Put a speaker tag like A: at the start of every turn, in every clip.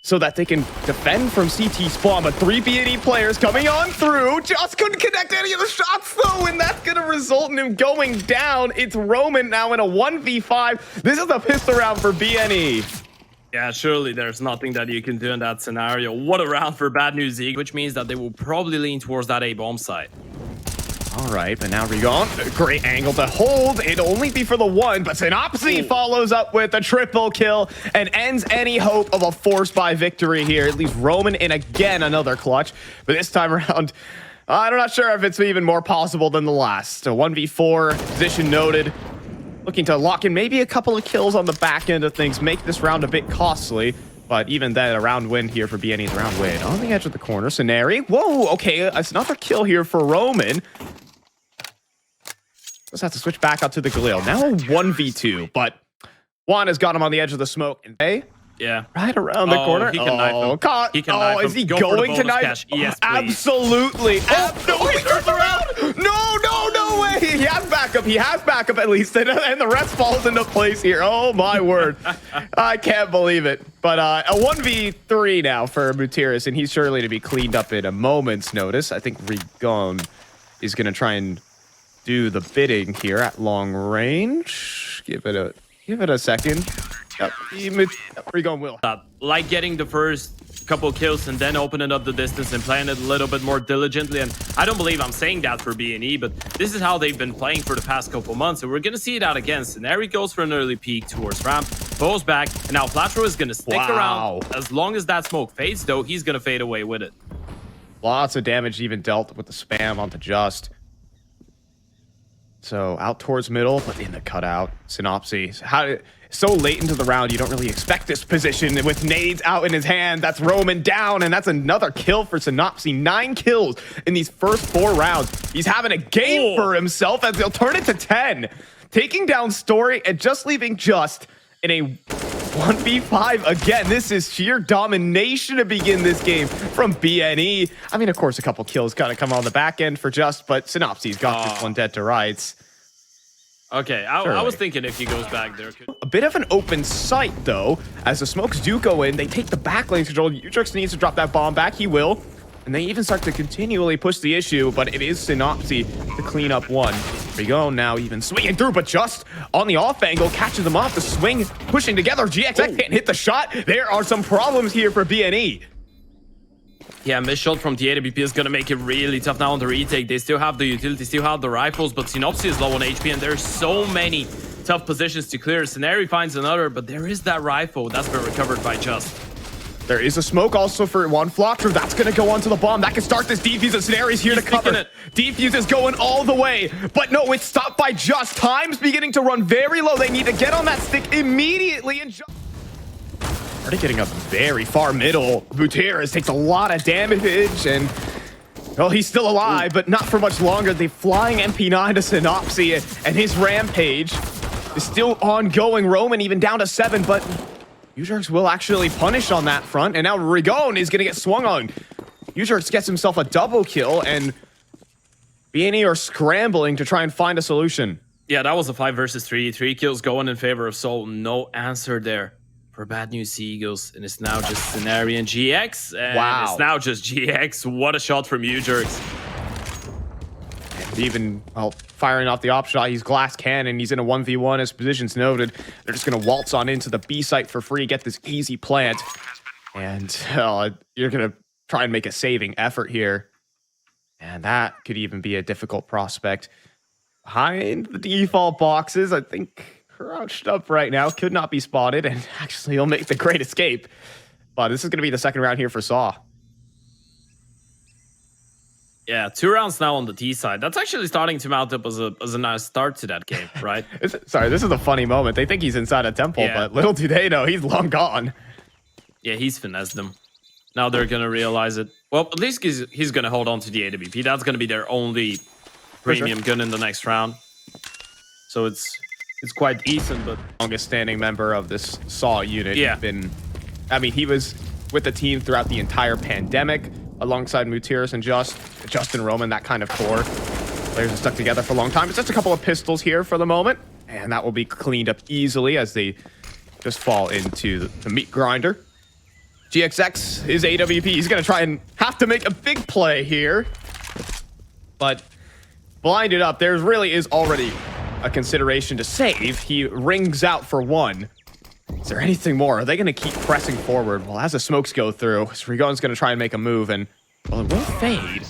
A: so that they can defend from CT spawn. But 3 B&E players coming on through. Just couldn't connect any of the shots, though, and that's going to result in him going down. It's Roman now in a 1v5. This is a pistol round for B&E.
B: Yeah, surely there's nothing that you can do in that scenario. What a round for Bad News Eagle, which means that they will probably lean towards that A-bomb site.
A: All right, but now Rigon, great angle to hold. It'll only be for the one, but Synopsy follows up with a triple kill and ends any hope of a force buy victory here. It leaves Roman in again another clutch, but this time around, I'm not sure if it's even more possible than the last. A 1v4, position noted. Looking to lock in maybe a couple of kills on the back end of things, make this round a bit costly. But even then, a round win here for B&E's round win. On the edge of the corner, Scenari. Whoa, okay, it's another kill here for Roman. Just have to switch back out to the Galil. Now a 1v2, but Juan has got him on the edge of the smoke. And they,
B: yeah,
A: right around the corner.
B: He can knife him. He can knife him.
A: Is he going to knife?
B: Yes,
A: absolutely.
B: No, he turns around.
A: No way. He has backup. He has backup at least. And the rest falls into place here. Oh, my word. I can't believe it. But a 1v3 now for Mutiris, and he's surely to be cleaned up in a moment's notice. I think Rigon is going to try and do the bidding here at long range. Give it a second. Yep, Rigon will.
B: Like getting the first couple kills and then opening up the distance and playing it a little bit more diligently. And I don't believe I'm saying that for B&E, but this is how they've been playing for the past couple months. And we're going to see that again. Scenari goes for an early peek towards ramp, goes back, and now Platro is going to stick around. As long as that smoke fades, though, he's going to fade away with it.
A: Lots of damage even dealt with the spam onto Just. So out towards middle, but in the cutout. Synopsy. So late into the round, you don't really expect this position. With nades out in his hand, that's Roman down, and that's another kill for Synopsy. 9 kills in these first 4 rounds. He's having a game for himself as they'll turn it to 10. Taking down Story and just leaving Just in a 1v5 again. This is sheer domination to begin this game from B&E. I mean, of course, a couple kills got to come on the back end for Just, but Synopsy's got this one dead to rights.
B: Okay, I was thinking if he goes back there.
A: A bit of an open sight, though, as the smokes do go in. They take the back lane control. Utrix needs to drop that bomb back. He will. And they even start to continually push the issue, but it is Synopsy to clean up one. Here we go now, even swinging through, but Just on the off angle, catches them off the swing, pushing together. GXX can't hit the shot. There are some problems here for B&E.
B: Yeah, missed shot from the AWP is going to make it really tough now on the retake. They still have the utility, still have the rifles, but Synopsy is low on HP, and there's so many tough positions to clear. Scenari finds another, but there is that rifle that's been recovered by Just.
A: There is a smoke also for one Flotcher. That's going to go onto the bomb. That can start this defuse, and Scenari's here to cover it. Defuse is going all the way, but no, it's stopped by Just. Time's beginning to run very low. They need to get on that stick immediately, and Just already getting up very far middle. Gutierrez takes a lot of damage, and well, he's still alive, but not for much longer. The flying MP9 to Synopsy, and his rampage is still ongoing. Roman even down to 7, but Ujerx will actually punish on that front, and now Rigon is going to get swung on. Ujerx gets himself a double kill, and B&E are scrambling to try and find a solution.
B: Yeah, that was a 5 versus 3. 3 kills going in favor of Soul. No answer there for Bad News Eagles, and it's now just Scenari and GX. And it's now just GX. What a shot from Ujerx.
A: And even, well, firing off the op shot, he's glass cannon. He's in a 1v1 as positions noted. They're just going to waltz on into the B site for free, get this easy plant. And you're going to try and make a saving effort here. And that could even be a difficult prospect. Behind the default boxes, I think crouched up right now, could not be spotted, and actually he'll make the great escape. But this is going to be the second round here for Saw.
B: Yeah, 2 rounds now on the T side. That's actually starting to mount up as a nice start to that game, right?
A: Sorry, this is a funny moment. They think he's inside a temple, but little do they know he's long gone.
B: Yeah, he's finessed them. Now they're going to realize it. Well, at least he's going to hold on to the AWP. That's going to be their only premium gun in the next round. So it's quite decent, but
A: longest standing member of this Saw unit.
B: Yeah.
A: He was with the team throughout the entire pandemic, alongside Mutiris and Justin Roman, that kind of core. Players are stuck together for a long time. It's just a couple of pistols here for the moment, and that will be cleaned up easily as they just fall into the meat grinder. GXX is AWP. He's going to try and have to make a big play here. But blinded up, there really is already a consideration to save. He rings out for one. Is there anything more? Are they going to keep pressing forward? Well, as the smokes go through, Rigon's going to try and make a move, and well, it will fade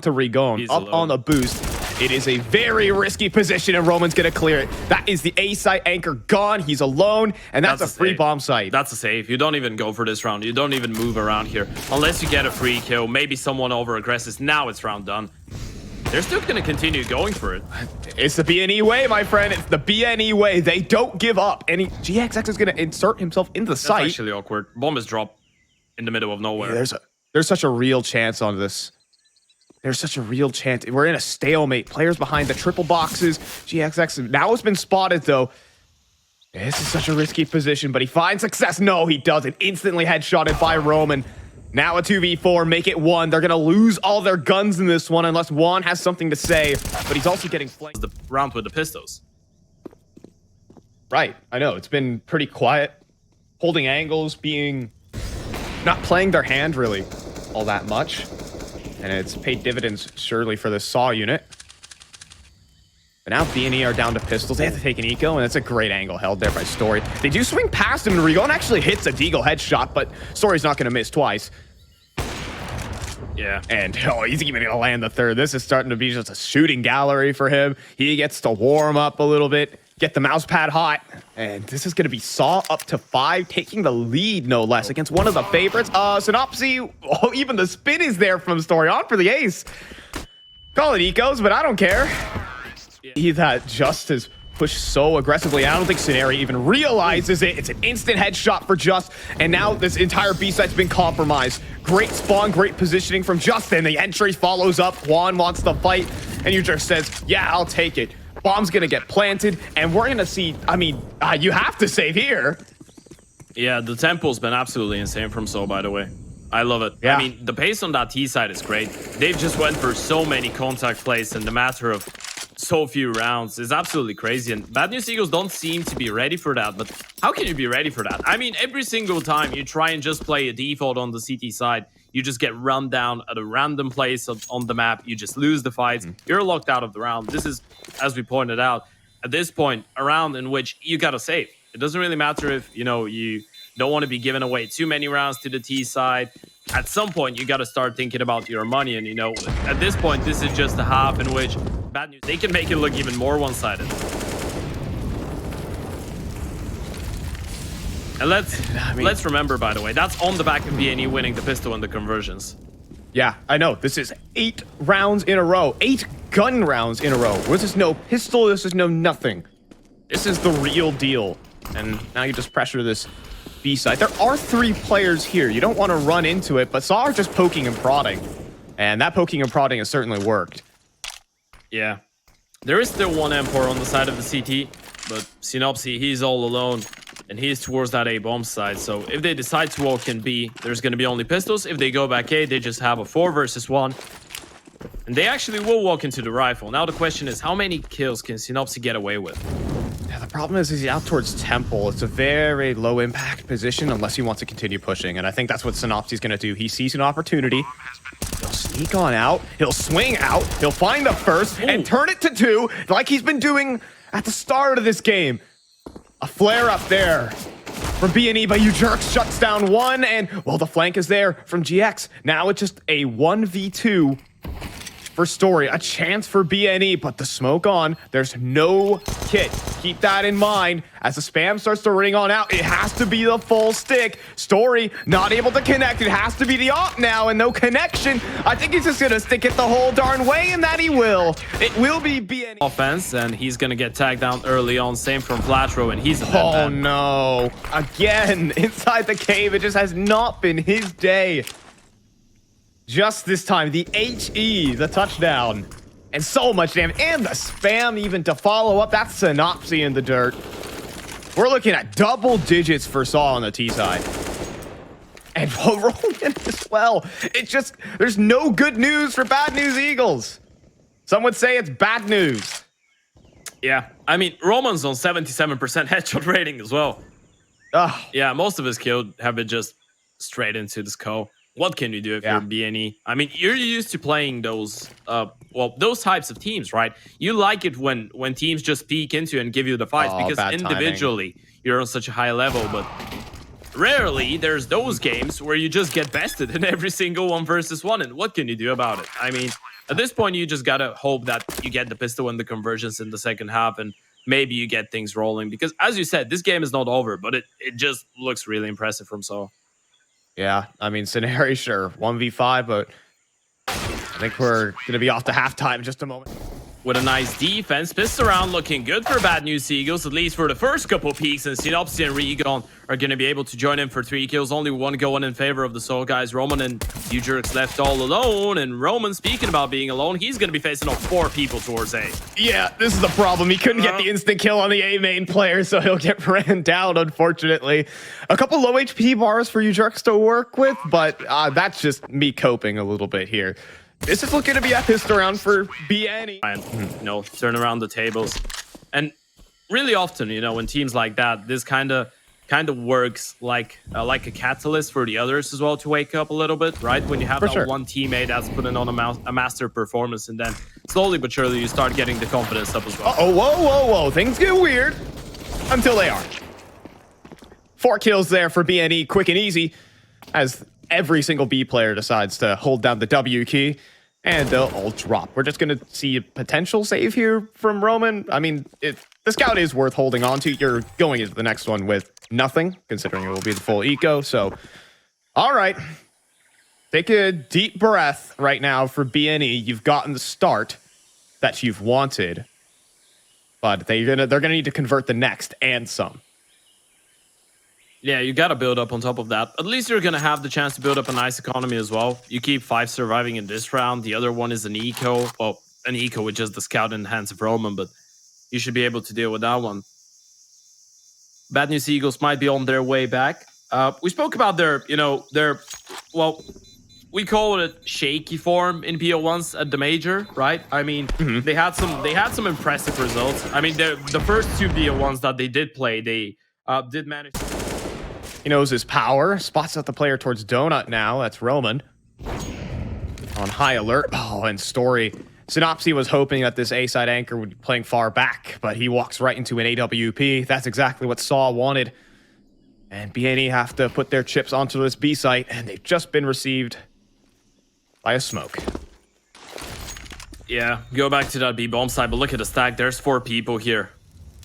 A: to Rigon. Up alone on the boost. It is a very risky position, and Roman's going to clear it. That is the A site anchor gone. He's alone, and that's a free bomb site.
B: That's a save. You don't even go for this round. You don't even move around here. Unless you get a free kill, maybe someone over-aggresses. Now it's round done. They're still going to continue going for it.
A: It's the BNE way, my friend. It's the BNE way. They don't give up. And GXX is going to insert himself into the site.
B: That's actually awkward. Bomb is dropped in the middle of nowhere.
A: Yeah, there's such a real chance on this. There's such a real chance. We're in a stalemate. Players behind the triple boxes. GXX now has been spotted, though. This is such a risky position, but he finds success. No, he doesn't. Instantly headshotted by Roman. Now a 2v4, make it 1. They're going to lose all their guns in this one unless Juan has something to say. But he's also getting flanked.
B: The round with the pistols.
A: Right, I know. It's been pretty quiet. Holding angles, not playing their hand really all that much. And it's paid dividends surely for the Saw unit. But now BNE are down to pistols. They have to take an eco, and that's a great angle held there by Story. They do swing past him, and Rigon actually hits a deagle headshot, but Story's not going to miss twice.
B: Yeah.
A: And, he's even going to land the third. This is starting to be just a shooting gallery for him. He gets to warm up a little bit, get the mouse pad hot. And this is going to be Saw up to 5, taking the lead, no less, against one of the favorites. Synopsy, even the spin is there from Story on for the ace. Call it ecos, but I don't care. Yeah. That Just is pushed so aggressively. I don't think Scenario even realizes it. It's an instant headshot for Just, and now this entire B site's been compromised. Great spawn, great positioning from Just, and the entry follows up. Juan wants to fight, and Ujer says, yeah, I'll take it. Bomb's gonna get planted, and we're gonna see, you have to save here.
B: Yeah, the tempo's been absolutely insane from So, by the way. I love it.
A: Yeah.
B: I mean, the pace on that T side is great. They've just went for so many contact plays in the matter of so few rounds. It's absolutely crazy, and Bad News Eagles don't seem to be ready for that. But how can you be ready for that? I mean, every single time you try and just play a default on the CT side, you just get run down at a random place on the map. You just lose the fights. You're locked out of the round. This is, as we pointed out, at this point, a round in which you gotta save. It doesn't really matter if, you don't want to be giving away too many rounds to the T side. At some point, you got to start thinking about your money. And, at this point, this is just a half in which Bad News, they can make it look even more one-sided. And let's remember, by the way, that's on the back of BNE winning the pistol and the conversions.
A: Yeah, I know. This is 8 rounds in a row. 8 gun rounds in a row. This is no pistol. This is no nothing. This is the real deal. And now you just pressure this B side. There are 3 players here. You don't want to run into it, but Saw are just poking and prodding. And that poking and prodding has certainly worked.
B: Yeah. There is still one M4 on the side of the CT, but Synopsy, he's all alone, and he's towards that A bomb side. So if they decide to walk in B, there's going to be only pistols. If they go back A, they just have a 4 versus 1. And they actually will walk into the rifle. Now the question is, how many kills can Synopsy get away with?
A: Yeah, the problem is he's out towards Temple. It's a very low impact position unless he wants to continue pushing. And I think that's what Synopsy's going to do. He sees an opportunity. He'll sneak on out. He'll swing out. He'll find the first and turn it to 2 like he's been doing at the start of this game. A flare up there from BNE, but Jerks shuts down 1. And, well, the flank is there from GX. Now it's just a 1v2 for Story. A chance for BNE, but the smoke on. There's no kit. Keep that in mind. As the spam starts to ring on out, it has to be the full stick. Story not able to connect. It has to be the op now, and no connection. I think he's just gonna stick it the whole darn way, and that he will. It will be BNE.
B: Offense, and he's gonna get tagged down early on. Same from Flatro, and he's a
A: oh no. Again, inside the cave, it just has not been his day. Just this time, the HE, the touchdown, and so much damage, and the spam even to follow up. That's Synopsy in the dirt. We're looking at double digits for Saw on the T side. And Roman as well. It just, there's no good news for Bad News Eagles. Some would say it's bad news.
B: Yeah, I mean, Roman's on 77% headshot rating as well. Yeah, most of his kills have been just straight into this co. What can you do if you're BNE? I mean, you're used to playing those, those types of teams, right? You like it when teams just peek into and give you the fights because individually you're on such a high level, but rarely there's those games where you just get bested in every single 1v1. And what can you do about it? I mean, at this point, you just gotta hope that you get the pistol and the conversions in the second half, and maybe you get things rolling. Because as you said, this game is not over, but it just looks really impressive from So.
A: Yeah, I mean, scenario, sure, 1v5, but I think we're going to be off to halftime in just a moment.
B: With a nice defense, pissed around, looking good for Bad News Eagles, at least for the first couple peaks, and Synopsy and Regon are going to be able to join in for 3 kills. Only one going in favor of the Soul guys. Roman and Ujurix left all alone, and Roman, speaking about being alone, he's going to be facing off 4 people towards A.
A: Yeah, this is the problem. He couldn't get the instant kill on the A main player, so he'll get ran down, unfortunately. A couple low HP bars for Ujurix to work with, but that's just me coping a little bit here. This is looking to be a pissed around for BNE.
B: And, turn around the tables. And really often, when teams like that, this kind of works like a catalyst for the others as well to wake up a little bit, right? When you have that one teammate that's putting on a master performance, and then slowly but surely you start getting the confidence up as well.
A: Whoa. Things get weird until they are. 4 kills there for BNE, quick and easy, as every single B player decides to hold down the W key, and they'll all drop. We're just going to see a potential save here from Roman. I mean, the scout is worth holding on to. You're going into the next one with nothing, considering it will be the full eco. So, all right. Take a deep breath right now for BNE. You've gotten the start that you've wanted, but they're gonna need to convert the next and some.
B: Yeah, you got to build up on top of that. At least you're going to have the chance to build up a nice economy as well. You keep 5 surviving in this round. The other one is an eco. Well, an eco with just the scout in the hands of Roman, but you should be able to deal with that one. Bad News Eagles might be on their way back. We spoke about their, we call it shaky form in PO1s at the major, right? I mean, they had some impressive results. I mean, the first 2 PO1s that they did play, they did manage.
A: He knows his power. Spots out the player towards Donut now. That's Roman. On high alert. Oh, and Story. Synopsy was hoping that this A-side anchor would be playing far back, but he walks right into an AWP. That's exactly what Saw wanted. And BNE have to put their chips onto this B site, and they've just been received by a smoke.
B: Yeah, go back to that B bomb side, but look at the stack. There's 4 people here.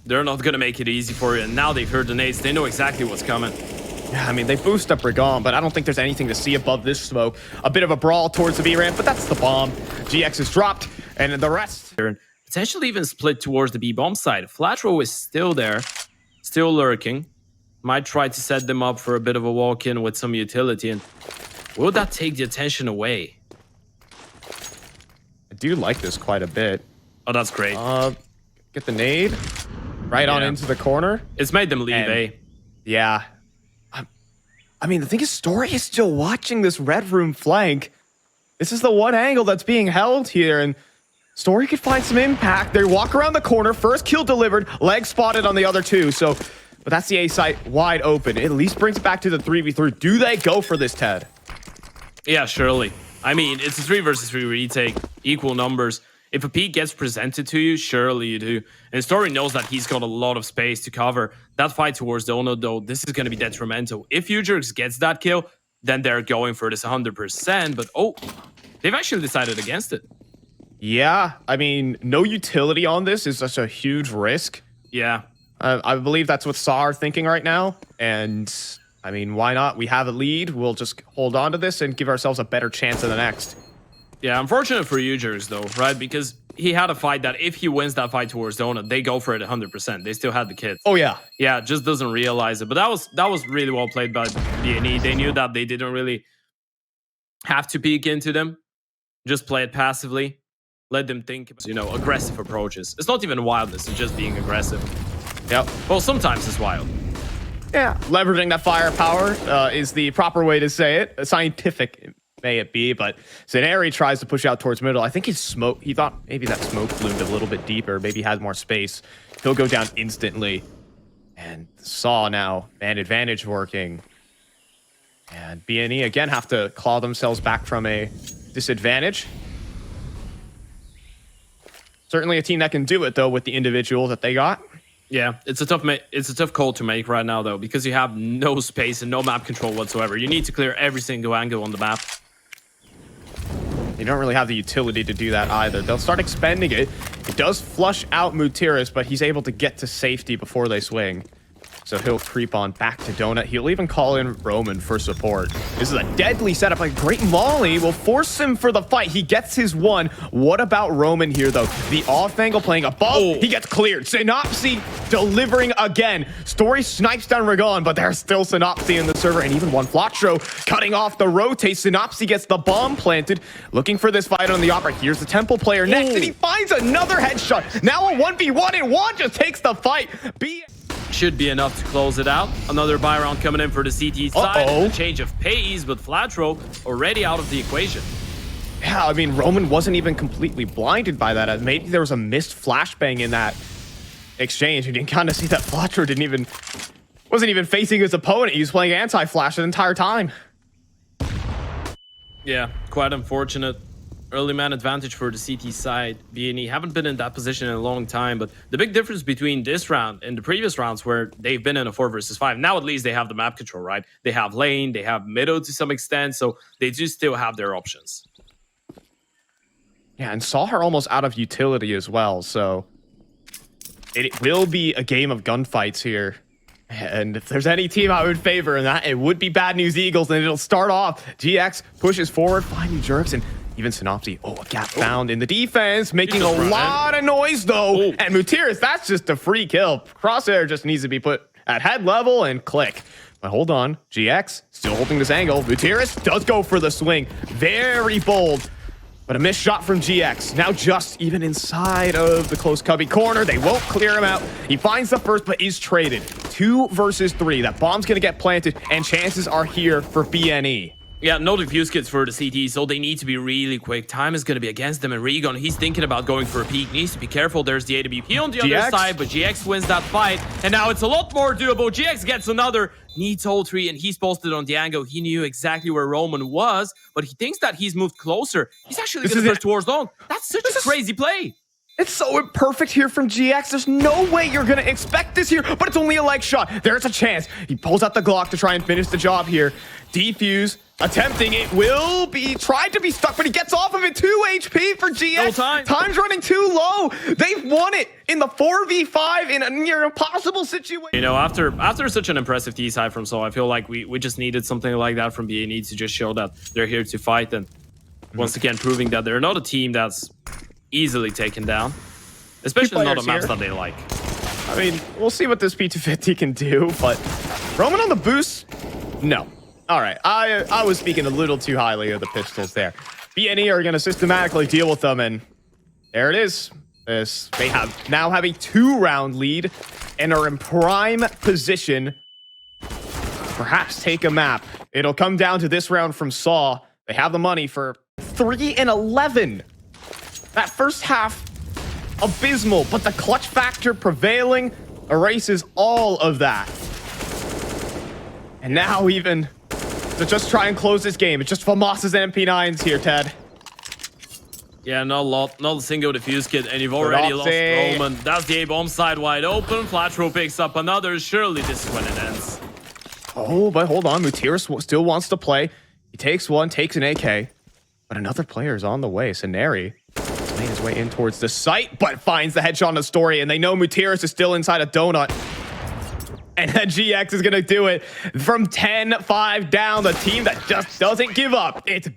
B: They're not going to make it easy for you, and now they've heard the nades. They know exactly what's coming.
A: Yeah, I mean, they boost up Regon, but I don't think there's anything to see above this smoke. A bit of a brawl towards the B ramp, but that's the bomb. GX is dropped, and the rest.
B: Potentially even split towards the B bomb side. Flatrow is still there, still lurking. Might try to set them up for a bit of a walk-in with some utility, and will that take the attention away?
A: I do like this quite a bit.
B: Oh, that's great.
A: Get the nade right on into the corner.
B: It's made them leave,
A: and, yeah. I mean, the thing is, Story is still watching this red room flank. This is the one angle that's being held here, and Story could find some impact. They walk around the corner, first kill delivered, leg spotted on the other 2, so, but that's the A site wide open. It at least brings it back to the 3v3. Do they go for this, Ted?
B: Yeah, surely. I mean, it's a 3 versus 3 retake, equal numbers. If a peek gets presented to you, surely you do. And Story knows that he's got a lot of space to cover. That fight towards Donut, though, this is going to be detrimental. If Ujurix gets that kill, then they're going for this 100%. But, they've actually decided against it.
A: Yeah, I mean, no utility on this is such a huge risk.
B: Yeah.
A: I believe that's what Saw are thinking right now. And, I mean, why not? We have a lead. We'll just hold on to this and give ourselves a better chance in the next.
B: Yeah, unfortunate for Ujurix, though, right? Because he had a fight that if he wins that fight towards Donut, they go for it 100%. They still had the kit.
A: Oh, yeah.
B: Yeah, just doesn't realize it. But that was really well played by BNE. They knew that they didn't really have to peek into them. Just play it passively. Let them think, aggressive approaches. It's not even wildness. It's just being aggressive.
A: Yep.
B: Well, sometimes it's wild.
A: Yeah. Leveraging that firepower is the proper way to say it. Scientific may it be, but Zaneri tries to push out towards middle. I think he thought maybe that smoke bloomed a little bit deeper, maybe has more space. He'll go down instantly. And Saw now, man advantage working. And BNE again have to claw themselves back from a disadvantage. Certainly a team that can do it, though, with the individuals that they got.
B: Yeah, it's a tough call to make right now, though, because you have no space and no map control whatsoever. You need to clear every single angle on the map.
A: You don't really have the utility to do that either. They'll start expending it. It does flush out Mejores, but he's able to get to safety before they swing. So he'll creep on back to Donut. He'll even call in Roman for support. This is a deadly setup. A great molly will force him for the fight. He gets his one. What about Roman here, though? The off angle playing above. Oh. He gets cleared. Synopsy delivering again. Story snipes down Ragon, but there's still Synopsy in the server. And even one Flatro cutting off the rotate. Synopsy gets the bomb planted. Looking for this fight on the Opera. Here's the Temple player next. And he finds another headshot. Now a 1v1 and Juan just takes the fight.
B: Should be enough to close it out. Another buy round coming in for the CT side. A change of pace, but Flatro already out of the equation.
A: Yeah, I mean, Roman wasn't even completely blinded by that. Maybe there was a missed flashbang in that exchange. You can kind of see that Flatro wasn't even facing his opponent. He was playing anti-flash the entire time.
B: Yeah, quite unfortunate. Early man advantage for the CT side. BNE haven't been in that position in a long time, but the big difference between this round and the previous rounds where they've been in a 4 versus 5, now at least they have the map control, right? They have lane, they have middle to some extent, so they do still have their options.
A: Yeah, and saw her almost out of utility as well, so it will be a game of gunfights here. And if there's any team I would favor in that, it would be Bad News Eagles, and it'll start off. GX pushes forward, finding jerks, and even Synopsy. Oh, a gap found in the defense, making a lot of noise, though. And Mejores, that's just a free kill. Crosshair just needs to be put at head level and click. But hold on, GX still holding this angle. Mejores does go for the swing. Very bold. But a missed shot from GX. Now just even inside of the close cubby corner. They won't clear him out. He finds the first, but is traded. 2 versus 3. That bomb's going to get planted, and chances are here for BNE.
B: Yeah, no defuse kits for the CT, so they need to be really quick. Time is going to be against them, and Regon, he's thinking about going for a peek. Needs to be careful. There's the AWP on the other side, but GX wins that fight, and now it's a lot more doable. GX gets another, needs ult 3, and he's posted on the angle. He knew exactly where Roman was, but he thinks that he's moved closer. He's actually going to push towards long. That's such a crazy play.
A: It's so imperfect here from GX. There's no way you're going to expect this here, but it's only a leg shot. There's a chance. He pulls out the Glock to try and finish the job here. Defuse, attempting it, will be tried to be stuck, but he gets off of it. 2 HP for GX.
B: No time.
A: Time's running too low. They've won it in the 4v5 in a near impossible situation.
B: You know, after such an impressive T side from Sol, I feel like we just needed something like that from BNE to just show that they're here to fight, and once again proving that they're not a team that's easily taken down, especially not on maps that they like.
A: I mean, we'll see what this P250 can do, but Roman on the boost? No. All right, I was speaking a little too highly of the pistols there. BNE are going to systematically deal with them, and there it is. They now have a 2-round lead and are in prime position to perhaps take a map. It'll come down to this round from Saw. They have the money for 3-11. That first half, abysmal, but the clutch factor prevailing erases all of that. And now even to just try and close this game, it's just FAMAS's MP9s here, Ted.
B: Yeah, not a single defuse kit, and you've already lost Roman. That's the A-bomb side wide open. Flatro picks up another. Surely this is when it ends.
A: Oh, but hold on. Mejores still wants to play. He takes one, takes an AK, but another player is on the way. Saneri made his way in towards the site, but finds the headshot on the Story, and they know Mejores is still inside a donut. And then GX is going to do it from 10-5 down. The team that just doesn't give up. It's